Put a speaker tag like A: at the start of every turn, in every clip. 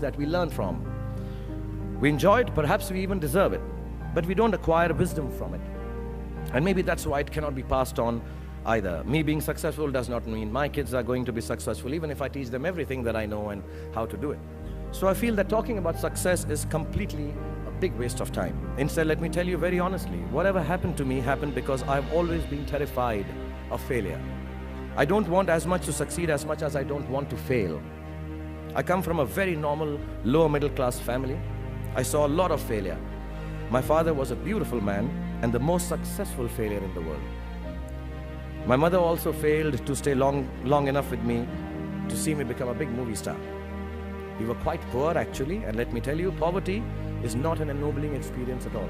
A: that we learn from. We enjoy it, perhaps we even deserve it, but we don't acquire wisdom from it. And maybe that's why it cannot be passed on either. Me being successful does not mean my kids are going to be successful, even if I teach them everything that I know and how to do it. So I feel that talking about success is completely a big waste of time. Instead, let me tell you very honestly, whatever happened to me happened because I've always been terrified of failure. I don't want as much to succeed as much as I don't want to fail. I come from a very normal, lower middle class family. I saw a lot of failure. My father was a beautiful man and the most successful failure in the world. My mother also failed to stay long enough with me to see me become a big movie star. We were quite poor actually, and let me tell you, poverty is not an ennobling experience at all.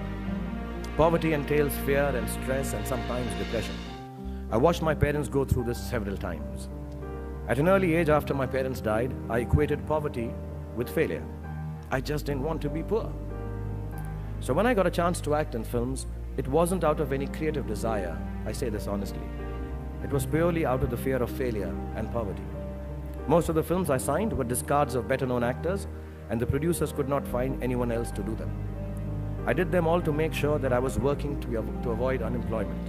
A: Poverty entails fear and stress and sometimes depression. I watched my parents go through this several times. At an early age after my parents died, I equated poverty with failure. I just didn't want to be poor. So when I got a chance to act in films, it wasn't out of any creative desire, I say this honestly. It was purely out of the fear of failure and poverty. Most of the films I signed were discards of better-known actors, and the producers could not find anyone else to do them. I did them all to make sure that I was working to avoid unemployment.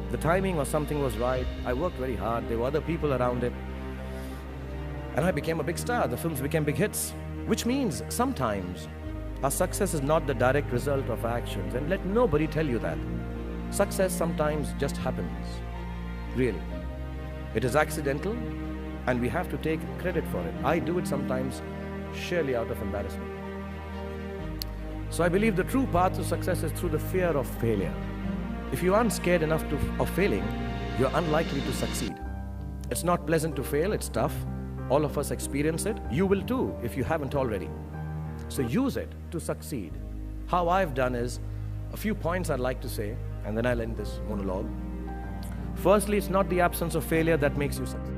A: The timing or something was right, I worked very hard, there were other people around it, and I became a big star. The films became big hits, which means sometimes our success is not the direct result of our actions, and let nobody tell you that. Success sometimes just happens, really. It is accidental, and we have to take credit for it. I do it sometimes sheerly out of embarrassment. So I believe the true path to success is through the fear of failure. If you aren't scared enough of failing, you're unlikely to succeed. It's not pleasant to fail, it's tough. All of us experience it. You will too, if you haven't already. So use it to succeed. How I've done is, a few points I'd like to say, and then I'll end this monologue. Firstly, it's not the absence of failure that makes you succeed.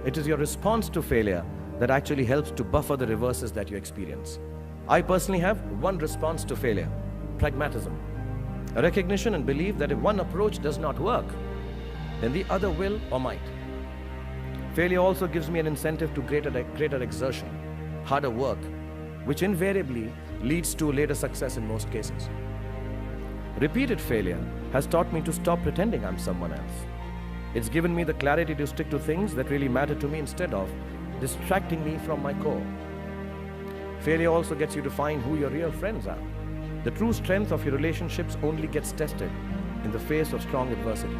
A: It is your response to failure that actually helps to buffer the reverses that you experience. I personally have one response to failure: pragmatism. A recognition and belief that if one approach does not work, then the other will or might. Failure also gives me an incentive to greater exertion, harder work, which invariably leads to later success in most cases. Repeated failure has taught me to stop pretending I'm someone else. It's given me the clarity to stick to things that really matter to me instead of distracting me from my core. Failure also gets you to find who your real friends are. The true strength of your relationships only gets tested in the face of strong adversity.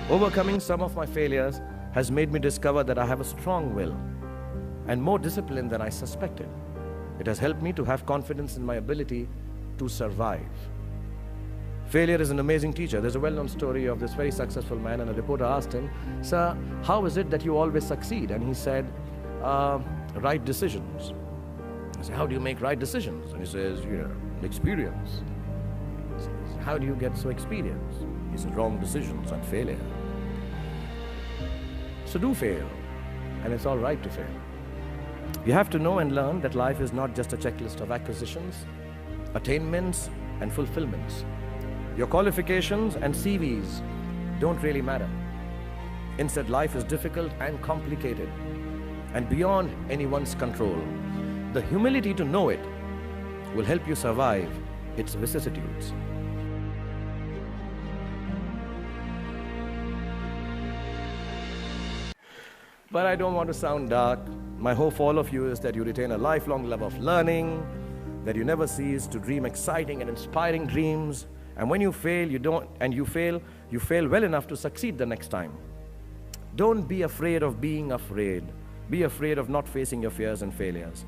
A: Overcoming some of my failures has made me discover that I have a strong will and more discipline than I suspected. It has helped me to have confidence in my ability to survive. Failure is an amazing teacher. There's a well-known story of this very successful man, and a reporter asked him, "Sir, how is it that you always succeed?" And he said, "Right decisions." I said, "How do you make right decisions?" And he says, "Experience." He says, "How do you get so experienced?" He says, "Wrong decisions and failure." So do fail, and it's all right to fail. You have to know and learn that life is not just a checklist of acquisitions, attainments, and fulfillments. Your qualifications and CVs don't really matter. Instead, life is difficult and complicated and beyond anyone's control. The humility to know it will help you survive its vicissitudes. But I don't want to sound dark. My hope for all of you is that you retain a lifelong love of learning, that you never cease to dream exciting and inspiring dreams. And when you fail, you fail well enough to succeed the next time. Don't be afraid of being afraid. Be afraid of not facing your fears and failures.